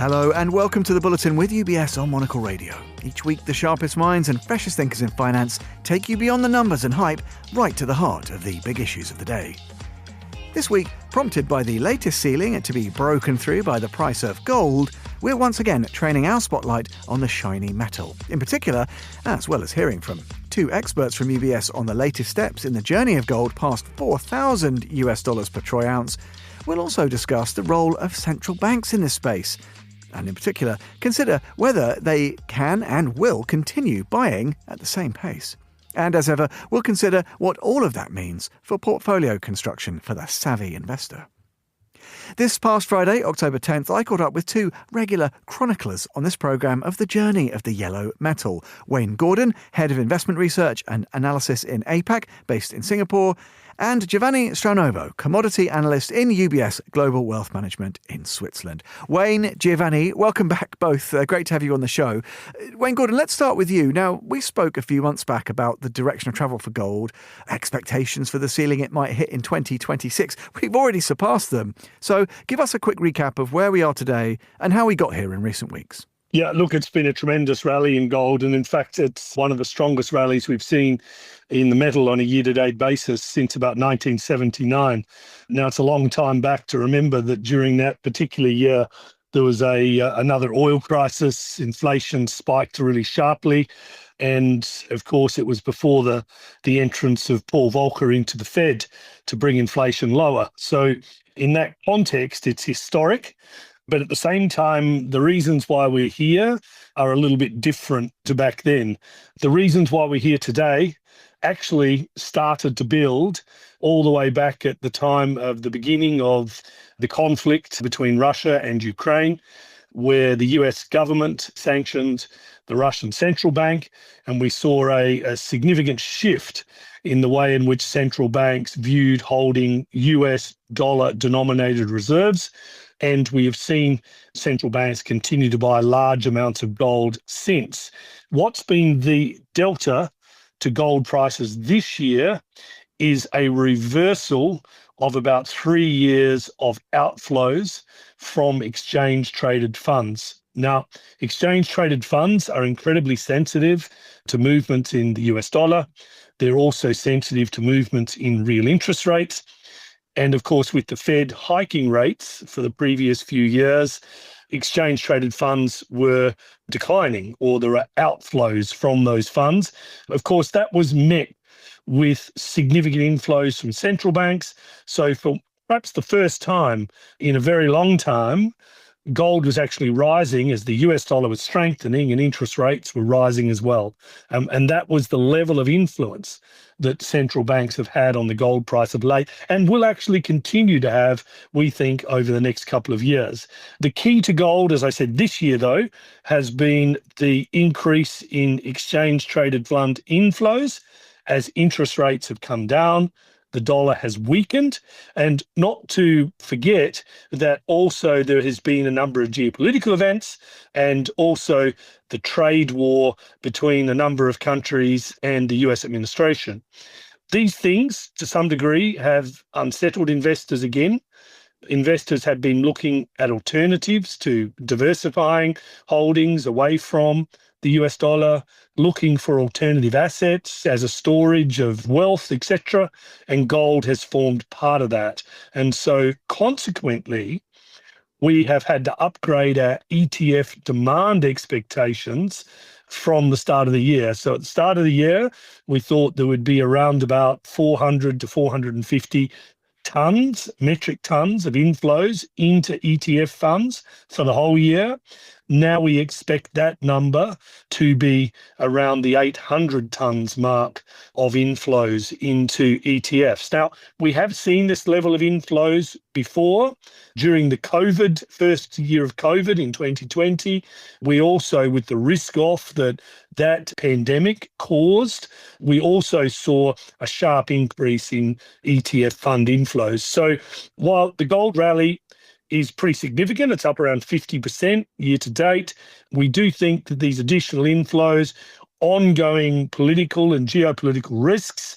Hello and welcome to the Bulletin with UBS on Monocle Radio. Each week, the sharpest minds and freshest thinkers in finance take you beyond the numbers and hype, right to the heart of the big issues of the day. This week, prompted by the latest ceiling to be broken through by the price of gold, we're once again training our spotlight on the shiny metal. In particular, as well as hearing from two experts from UBS on the latest steps in the journey of gold past $4,000 per troy ounce, we'll also discuss the role of central banks in this space, and in particular, consider whether they can and will continue buying at the same pace. And as ever, we'll consider what all of that means for portfolio construction for the savvy investor. This past Friday, October 10th, I caught up with two regular chroniclers on this programme of the journey of the yellow metal. Wayne Gordon, Head of Investment Research and Analysis in APAC, based in Singapore, and Giovanni Staunovo, Commodity Analyst in UBS Global Wealth Management in Switzerland. Wayne, Giovanni, welcome back both. Great to have you on the show. Wayne Gordon, let's start with you. Now, we spoke a few months back about the direction of travel for gold, expectations for the ceiling it might hit in 2026. We've already surpassed them. So give us a quick recap of where we are today and how we got here in recent weeks. Yeah, look, it's been a tremendous rally in gold. And in fact, it's one of the strongest rallies we've seen in the metal on a year-to-date basis since about 1979. Now, it's a long time back to remember that during that particular year, there was another oil crisis. Inflation spiked really sharply. And of course, it was before the entrance of Paul Volcker into the Fed to bring inflation lower. So in that context, it's historic. But at the same time, the reasons why we're here are a little bit different to back then. The reasons why we're here today actually started to build all the way back at the time of the beginning of the conflict between Russia and Ukraine, where the US government sanctioned the Russian central bank, and we saw a significant shift in the way in which central banks viewed holding US dollar-denominated reserves. And we have seen central banks continue to buy large amounts of gold since. What's been the delta to gold prices this year is a reversal of about 3 years of outflows from exchange-traded funds. Now, exchange-traded funds are incredibly sensitive to movements in the US dollar. They're also sensitive to movements in real interest rates. And of course, with the Fed hiking rates for the previous few years, exchange-traded funds were declining, or there are outflows from those funds. Of course, that was met with significant inflows from central banks. So for perhaps the first time in a very long time, gold was actually rising as the US dollar was strengthening and interest rates were rising as well. And that was the level of influence that central banks have had on the gold price of late and will actually continue to have, we think, over the next couple of years. The key to gold, as I said, this year, though, has been the increase in exchange-traded fund inflows as interest rates have come down. The dollar has weakened, and not to forget that also there has been a number of geopolitical events and also the trade war between a number of countries and the US administration. These things, to some degree, have unsettled investors again. Investors have been looking at alternatives to diversifying holdings away from the US dollar, looking for alternative assets as a storage of wealth, etc. And gold has formed part of that. And so consequently, we have had to upgrade our ETF demand expectations from the start of the year. So at the start of the year, we thought there would be around about 400 to 450 metric tons of inflows into ETF funds for the whole year. Now we expect that number to be around the 800 tons mark of inflows into ETFs. Now, we have seen this level of inflows before during the first year of COVID in 2020. We also, with the risk off that pandemic caused, we also saw a sharp increase in ETF fund inflows. So while the gold rally is pretty significant, it's up around 50% year to date, we do think that these additional inflows, ongoing political and geopolitical risks,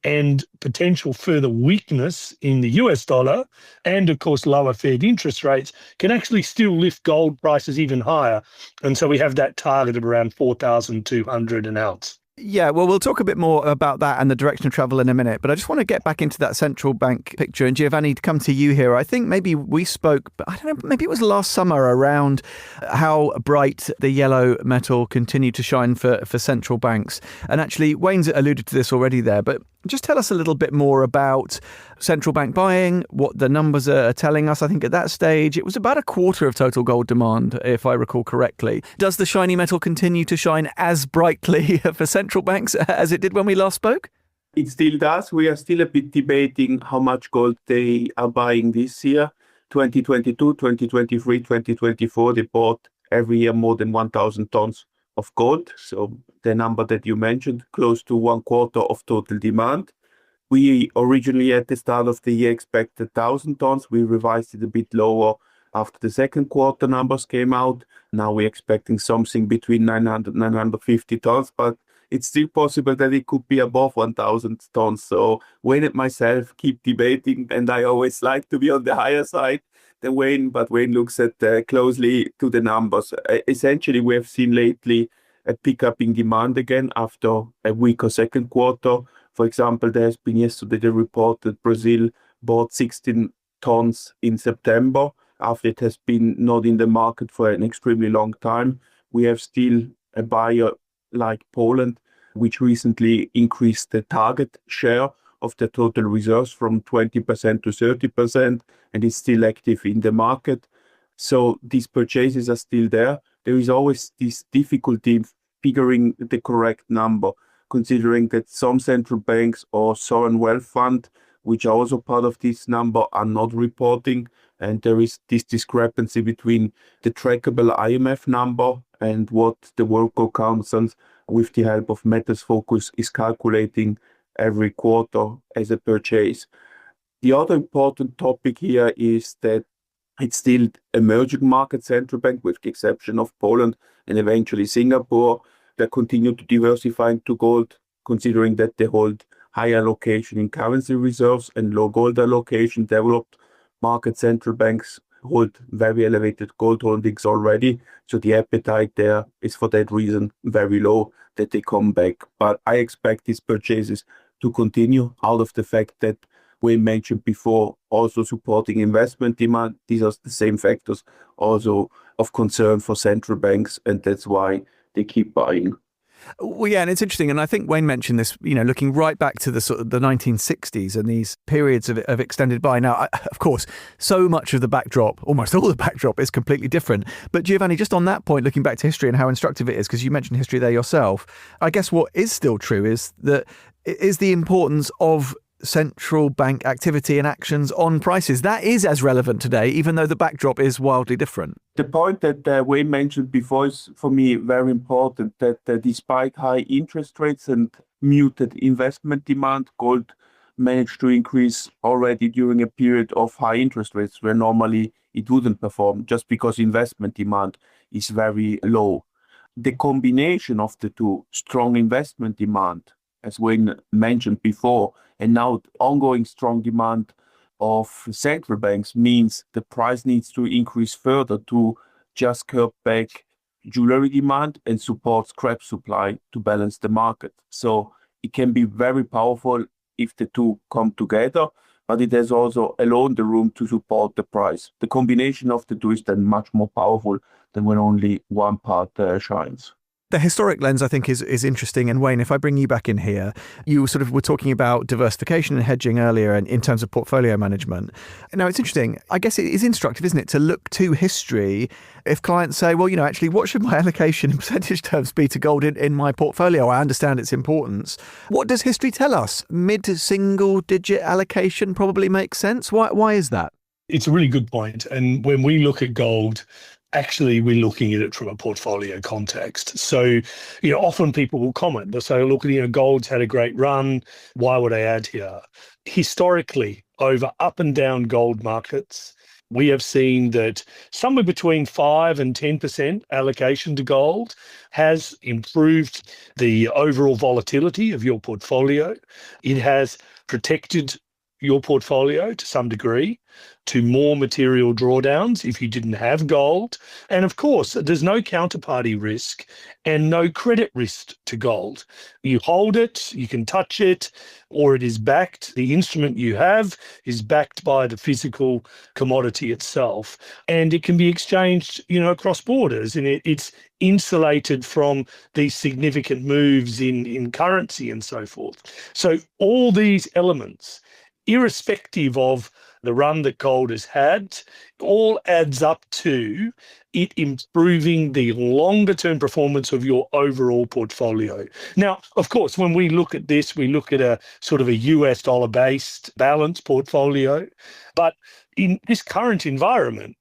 and potential further weakness in the US dollar and, of course, lower Fed interest rates can actually still lift gold prices even higher. And so we have that target of around 4,200 an ounce. Yeah, well, we'll talk a bit more about that and the direction of travel in a minute, but I just want to get back into that central bank picture. And Giovanni, to come to you here, I think maybe we spoke, but I don't know, maybe it was last summer around how bright the yellow metal continued to shine for central banks. And actually, Wayne's alluded to this already there, but just tell us a little bit more about central bank buying, what the numbers are telling us. I think at that stage, it was about a quarter of total gold demand, if I recall correctly. Does the shiny metal continue to shine as brightly for central banks as it did when we last spoke? It still does. We are still a bit debating how much gold they are buying this year. 2022, 2023, 2024, they bought every year more than 1,000 tons of gold. So the number that you mentioned, close to 1/4 of total demand. We originally at the start of the year expected 1,000 tons. We revised it a bit lower after the second quarter numbers came out. Now we're expecting something between 900, 950 tons, but it's still possible that it could be above 1,000 tons. So Wayne and myself keep debating, and I always like to be on the higher side than Wayne, but Wayne looks at closely to the numbers. Essentially, we have seen lately a pickup in demand again after a weaker second quarter. For example, there has been yesterday the report that Brazil bought 16 tons in September after it has been not in the market for an extremely long time. We have still a buyer like Poland, which recently increased the target share of the total reserves from 20% to 30%, and is still active in the market. So these purchases are still there. There is always this difficulty in figuring the correct number, considering that some central banks or sovereign wealth fund, which are also part of this number, are not reporting. And there is this discrepancy between the trackable IMF number and what the World Gold Council, with the help of Metals Focus, is calculating every quarter as a purchase. The other important topic here is that it's still emerging market central bank, with the exception of Poland and eventually Singapore, that continue to diversify into gold, considering that they hold high allocation in currency reserves and low gold allocation. Developed market central banks hold very elevated gold holdings already, so the appetite there is for that reason very low that they come back. But I expect these purchases to continue out of the fact that we mentioned before, also supporting investment demand. These are the same factors also of concern for central banks, and that's why they keep buying. Well, yeah, and it's interesting, and I think Wayne mentioned this, looking right back to the sort of the 1960s and these periods of extended buy. Now, of course, so much of the backdrop, almost all the backdrop, is completely different. But Giovanni, just on that point, looking back to history and how instructive it is, because you mentioned history there yourself, I guess what is still true is the importance of central bank activity and actions on prices. That is as relevant today, even though the backdrop is wildly different. The point that Wayne mentioned before is, for me, very important, that despite high interest rates and muted investment demand, gold managed to increase already during a period of high interest rates where normally it wouldn't perform, just because investment demand is very low. The combination of the two, strong investment demand, as Wayne mentioned before, and now ongoing strong demand of central banks, means the price needs to increase further to just curb back jewelry demand and support scrap supply to balance the market. So it can be very powerful if the two come together, but it has also alone the room to support the price. The combination of the two is then much more powerful than when only one part shines. The historic lens, I think, is interesting. And Wayne, if I bring you back in here, you sort of were talking about diversification and hedging earlier and in terms of portfolio management. Now, it's interesting. I guess it is instructive, isn't it, to look to history if clients say, well, actually, what should my allocation in percentage terms be to gold in my portfolio? I understand its importance. What does history tell us? Mid-single digit allocation probably makes sense. Why is that? It's a really good point. And when we look at gold, actually, we're looking at it from a portfolio context. So, often people will comment. They'll say, look, gold's had a great run. Why would I add here? Historically, over up and down gold markets, we have seen that somewhere between 5 and 10% allocation to gold has improved the overall volatility of your portfolio. It has protected your portfolio to some degree to more material drawdowns if you didn't have gold. And of course, there's no counterparty risk and no credit risk to gold. You hold it, you can touch it, or it is backed. The instrument you have is backed by the physical commodity itself. And it can be exchanged, across borders, and it's insulated from these significant moves in currency and so forth. So all these elements, irrespective of the run that gold has had, all adds up to it improving the longer term performance of your overall portfolio. Now, of course, when we look at this, we look at a sort of a US dollar based balance portfolio. But in this current environment,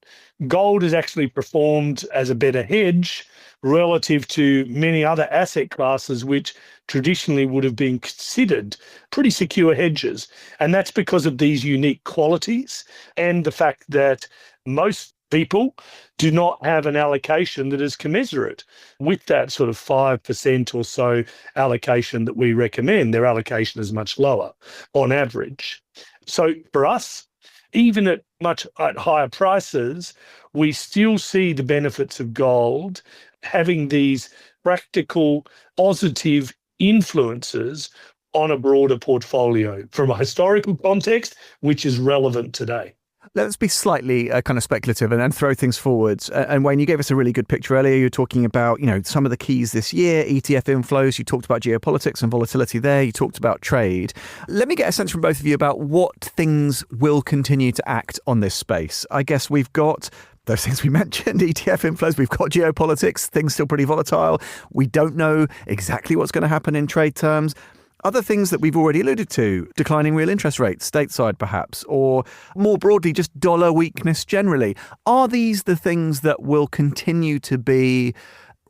gold has actually performed as a better hedge relative to many other asset classes, which traditionally would have been considered pretty secure hedges. And that's because of these unique qualities and the fact that most people do not have an allocation that is commensurate with that sort of 5% or so allocation that we recommend. Their allocation is much lower on average. So for us, even at higher prices, we still see the benefits of gold having these practical, positive influences on a broader portfolio from a historical context, which is relevant today. Let's be slightly kind of speculative and throw things forwards. And Wayne, you gave us a really good picture earlier. You were talking about, some of the keys this year, ETF inflows. You talked about geopolitics and volatility there. You talked about trade. Let me get a sense from both of you about what things will continue to act on this space. I guess we've got those things we mentioned, ETF inflows, we've got geopolitics, things still pretty volatile. We don't know exactly what's going to happen in trade terms. Other things that we've already alluded to, declining real interest rates, stateside perhaps, or more broadly, just dollar weakness generally. Are these the things that will continue to be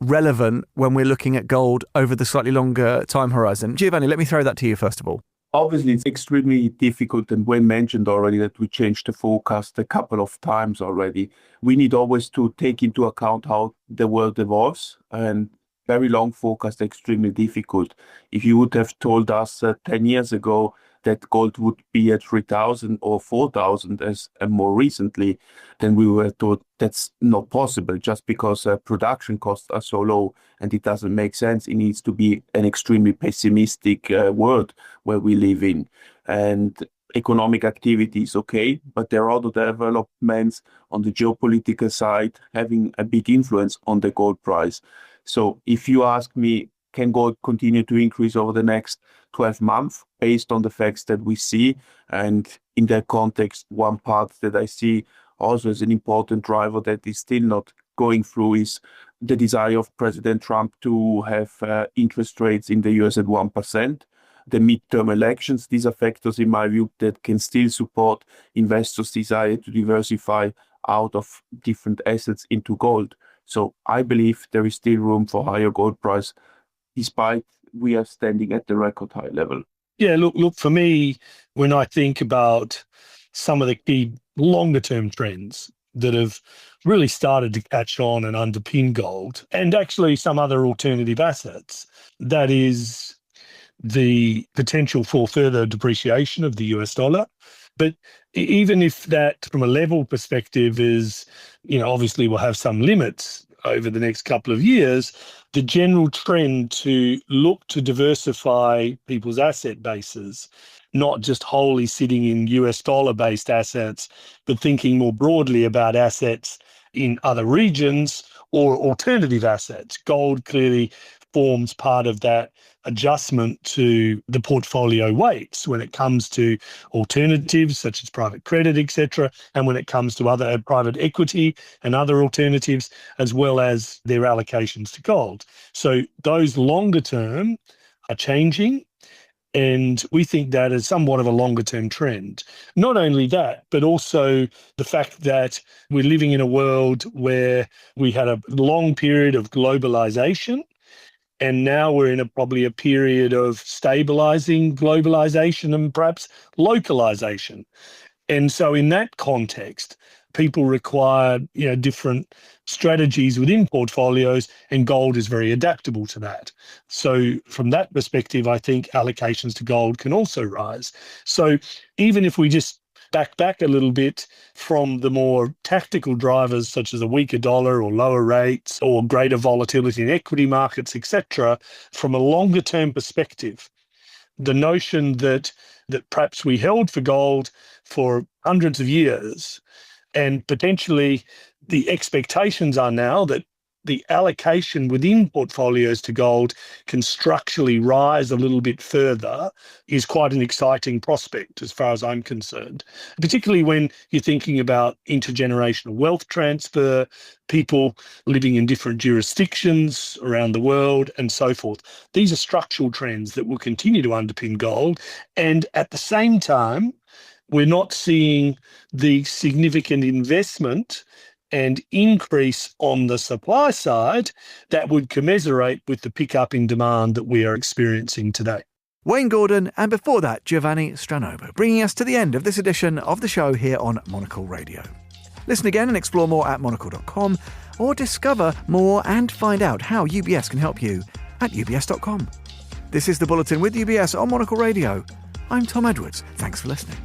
relevant when we're looking at gold over the slightly longer time horizon? Giovanni, let me throw that to you first of all. Obviously, it's extremely difficult, and Wayne mentioned already that we changed the forecast a couple of times already. We need always to take into account how the world evolves, and very long forecast extremely difficult. If you would have told us 10 years ago that gold would be at 3,000 or 4,000 as more recently, then we were told that's not possible just because production costs are so low and it doesn't make sense. It needs to be an extremely pessimistic world where we live in. And economic activity is okay, but there are other developments on the geopolitical side having a big influence on the gold price. So if you ask me, can gold continue to increase over the next 12 months based on the facts that we see? And in that context, one part that I see also as an important driver that is still not going through is the desire of President Trump to have interest rates in the US at 1%. The midterm elections, these are factors, in my view, that can still support investors' desire to diversify out of different assets into gold. So I believe there is still room for higher gold price, despite we are standing at the record high level. Yeah, look, for me, when I think about some of the key longer term trends that have really started to catch on and underpin gold, and actually some other alternative assets, that is the potential for further depreciation of the US dollar. But even if that from a level perspective is, obviously we'll have some limits over the next couple of years, the general trend to look to diversify people's asset bases, not just wholly sitting in US dollar based assets, but thinking more broadly about assets in other regions or alternative assets. Gold clearly forms part of that adjustment to the portfolio weights when it comes to alternatives such as private credit, etc., and when it comes to other private equity and other alternatives, as well as their allocations to gold. So those longer term are changing, and we think that is somewhat of a longer term trend. Not only that, but also the fact that we're living in a world where we had a long period of globalization, and now we're in probably a period of stabilizing globalization and perhaps localization. And so in that context, people require, different strategies within portfolios, and gold is very adaptable to that. So from that perspective, I think allocations to gold can also rise. So even if we just back a little bit from the more tactical drivers such as a weaker dollar or lower rates or greater volatility in equity markets, etc., from a longer term perspective, the notion that perhaps we held for gold for hundreds of years, and potentially the expectations are now that the allocation within portfolios to gold can structurally rise a little bit further, is quite an exciting prospect as far as I'm concerned, particularly when you're thinking about intergenerational wealth transfer, people living in different jurisdictions around the world and so forth. These are structural trends that will continue to underpin gold. And at the same time, we're not seeing the significant investment and increase on the supply side that would commiserate with the pickup in demand that we are experiencing today. Wayne Gordon, and before that, Giovanni Staunovo, bringing us to the end of this edition of the show here on Monocle Radio. Listen again and explore more at monocle.com, or discover more and find out how UBS can help you at ubs.com. This is The Bulletin with UBS on Monocle Radio. I'm Tom Edwards. Thanks for listening.